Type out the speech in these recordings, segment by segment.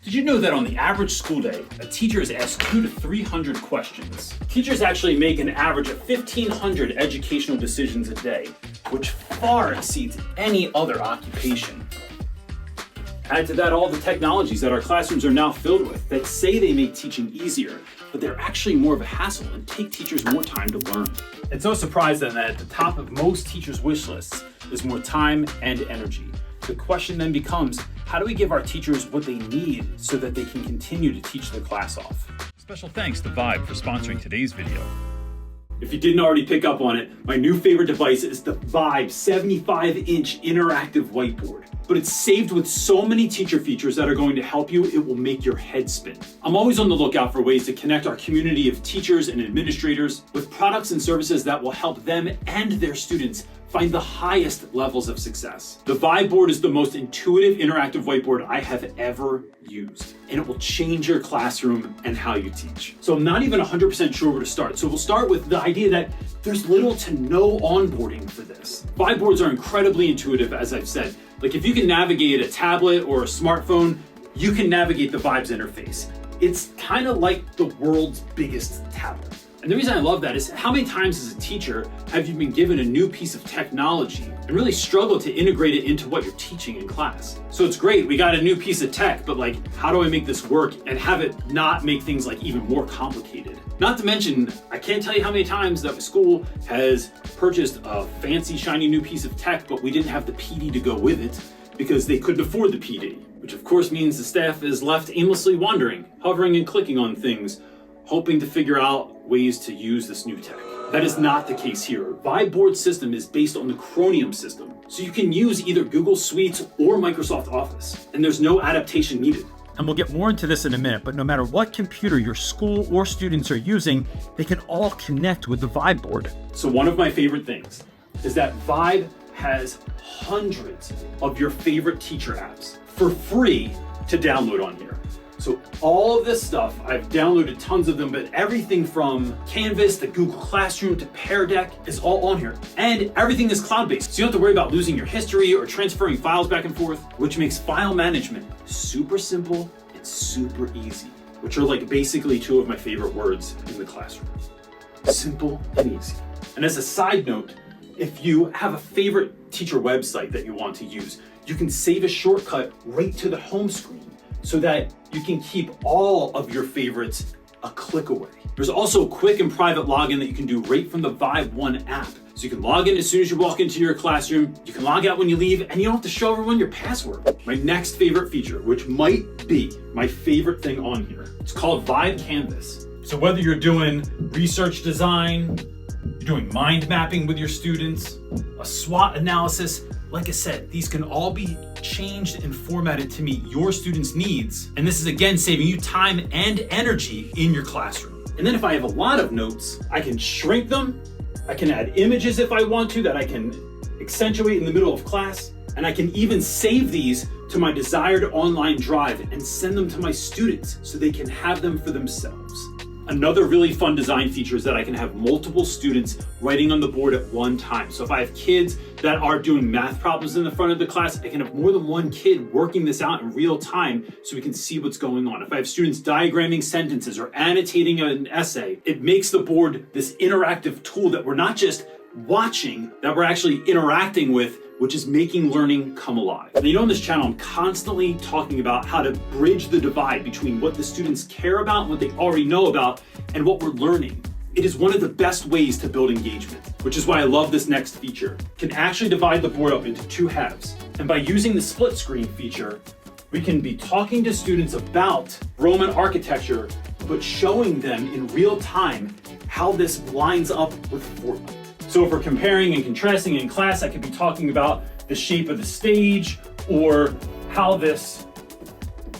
Did you know that on the average school day, a teacher is asked 200 to 300 questions? Teachers actually make an average of 1,500 educational decisions a day, which far exceeds any other occupation. Add to that all the technologies that our classrooms are now filled with that say they make teaching easier, but they're actually more of a hassle and take teachers more time to learn. It's no surprise then that at the top of most teachers' wish lists is more time and energy. The question then becomes, how do we give our teachers what they need so that they can continue to teach their class off? Special thanks to Vibe for sponsoring today's video. If you didn't already pick up on it, my new favorite device is the Vibe 75-inch interactive whiteboard. But it's saved with so many teacher features that are going to help you, it will make your head spin. I'm always on the lookout for ways to connect our community of teachers and administrators with products and services that will help them and their students find the highest levels of success. The Vibe board is the most intuitive interactive whiteboard I have ever used, and it will change your classroom and how you teach. So I'm not even 100% sure where to start. So we'll start with the idea that there's little to no onboarding for this. Vibe boards are incredibly intuitive, as I've said. Like if you can navigate a tablet or a smartphone, you can navigate the Vibe's interface. It's kind of like the world's biggest tablet. And the reason I love that is how many times as a teacher have you been given a new piece of technology and really struggled to integrate it into what you're teaching in class? So it's great, we got a new piece of tech, but like, how do I make this work and have it not make things like even more complicated? Not to mention, I can't tell you how many times that school has purchased a fancy shiny new piece of tech, but we didn't have the PD to go with it because they couldn't afford the PD, which of course means the staff is left aimlessly wandering, hovering and clicking on things, hoping to figure out ways to use this new tech. That is not the case here. Vibe board system is based on the Chromium system, so you can use either Google Suites or Microsoft Office, and there's no adaptation needed. And we'll get more into this in a minute, but no matter what computer your school or students are using, they can all connect with the Vibe board. So one of my favorite things is that Vibe has hundreds of your favorite teacher apps for free to download on here. So all of this stuff, I've downloaded tons of them, but everything from Canvas to Google Classroom to Pear Deck is all on here. And everything is cloud-based, so you don't have to worry about losing your history or transferring files back and forth, which makes file management super simple and super easy, which are like basically two of my favorite words in the classroom. Simple and easy. And as a side note, if you have a favorite teacher website that you want to use, you can save a shortcut right to the home screen, so that you can keep all of your favorites a click away. There's also a quick and private login that you can do right from the Vibe One app. So you can log in as soon as you walk into your classroom, you can log out when you leave, and you don't have to show everyone your password. My next favorite feature, which might be my favorite thing on here, it's called Vibe Canvas. So whether you're doing research design, you're doing mind mapping with your students, a SWOT analysis, like I said, these can all be changed and formatted to meet your students' needs. And this is again saving you time and energy in your classroom. And then if I have a lot of notes, I can shrink them. I can add images if I want to that I can accentuate in the middle of class. And I can even save these to my desired online drive and send them to my students so they can have them for themselves. Another really fun design feature is that I can have multiple students writing on the board at one time. So if I have kids that are doing math problems in the front of the class, I can have more than one kid working this out in real time so we can see what's going on. If I have students diagramming sentences or annotating an essay, it makes the board this interactive tool that we're not just watching, that we're actually interacting with, which is making learning come alive. And you know, on this channel, I'm constantly talking about how to bridge the divide between what the students care about, what they already know about, and what we're learning. It is one of the best ways to build engagement, which is why I love this next feature. It can actually divide the board up into two halves. And by using the split screen feature, we can be talking to students about Roman architecture, but showing them in real time how this lines up with Fortnite. So if we're comparing and contrasting in class, I could be talking about the shape of the stage or how this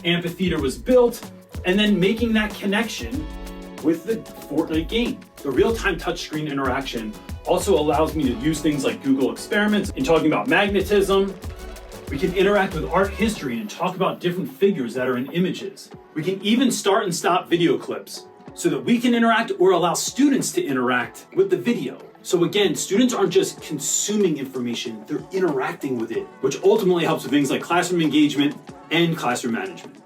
amphitheater was built, and then making that connection with the Fortnite game. The real-time touchscreen interaction also allows me to use things like Google Experiments in talking about magnetism. We can interact with art history and talk about different figures that are in images. We can even start and stop video clips so that we can interact or allow students to interact with the video. So again, students aren't just consuming information, they're interacting with it, which ultimately helps with things like classroom engagement and classroom management.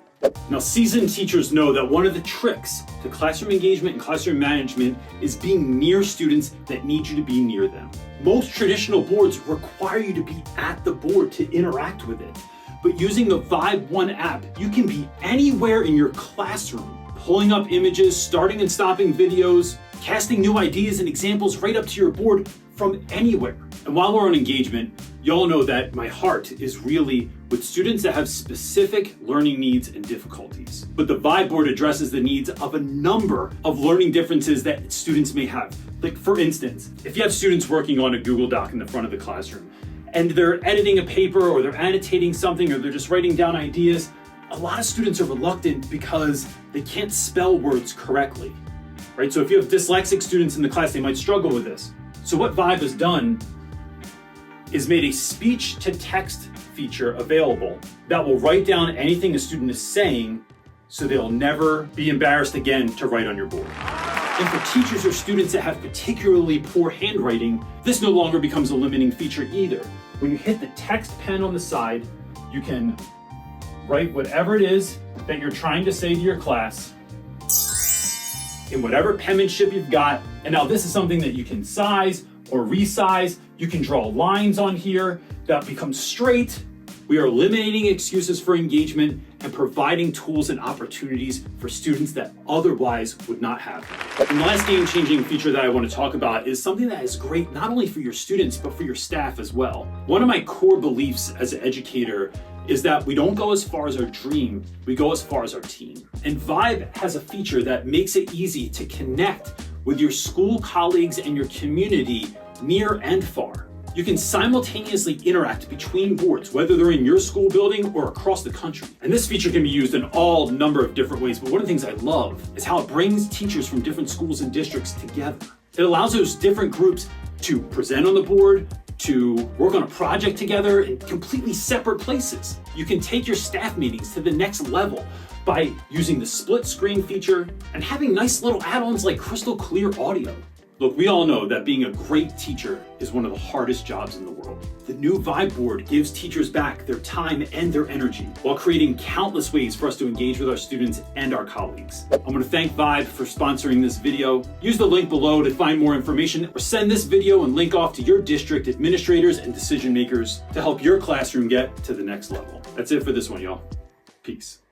Now, seasoned teachers know that one of the tricks to classroom engagement and classroom management is being near students that need you to be near them. Most traditional boards require you to be at the board to interact with it. But using the Vibe One app, you can be anywhere in your classroom, pulling up images, starting and stopping videos, casting new ideas and examples right up to your board from anywhere. And while we're on engagement, y'all know that my heart is really with students that have specific learning needs and difficulties. But the Vibe board addresses the needs of a number of learning differences that students may have. Like, for instance, if you have students working on a Google Doc in the front of the classroom, and they're editing a paper or they're annotating something or they're just writing down ideas, a lot of students are reluctant because they can't spell words correctly, right? So if you have dyslexic students in the class, they might struggle with this. So what Vibe has done is made a speech to text feature available that will write down anything a student is saying so they'll never be embarrassed again to write on your board. And for teachers or students that have particularly poor handwriting, this no longer becomes a limiting feature either. When you hit the text pen on the side, you can write whatever it is that you're trying to say to your class in whatever penmanship you've got. And now this is something that you can size or resize. You can draw lines on here that become straight. We are eliminating excuses for engagement and providing tools and opportunities for students that otherwise would not have. And the last game-changing feature that I want to talk about is something that is great not only for your students, but for your staff as well. One of my core beliefs as an educator is that we don't go as far as our dream, we go as far as our team. And Vibe has a feature that makes it easy to connect with your school colleagues and your community near and far. You can simultaneously interact between boards, whether they're in your school building or across the country. And this feature can be used in all number of different ways, but one of the things I love is how it brings teachers from different schools and districts together. It allows those different groups to present on the board, to work on a project together in completely separate places. You can take your staff meetings to the next level by using the split screen feature and having nice little add-ons like crystal clear audio. Look, we all know that being a great teacher is one of the hardest jobs in the world. The new Vibe board gives teachers back their time and their energy while creating countless ways for us to engage with our students and our colleagues. I want to thank Vibe for sponsoring this video. Use the link below to find more information or send this video and link off to your district administrators and decision makers to help your classroom get to the next level. That's it for this one, y'all. Peace.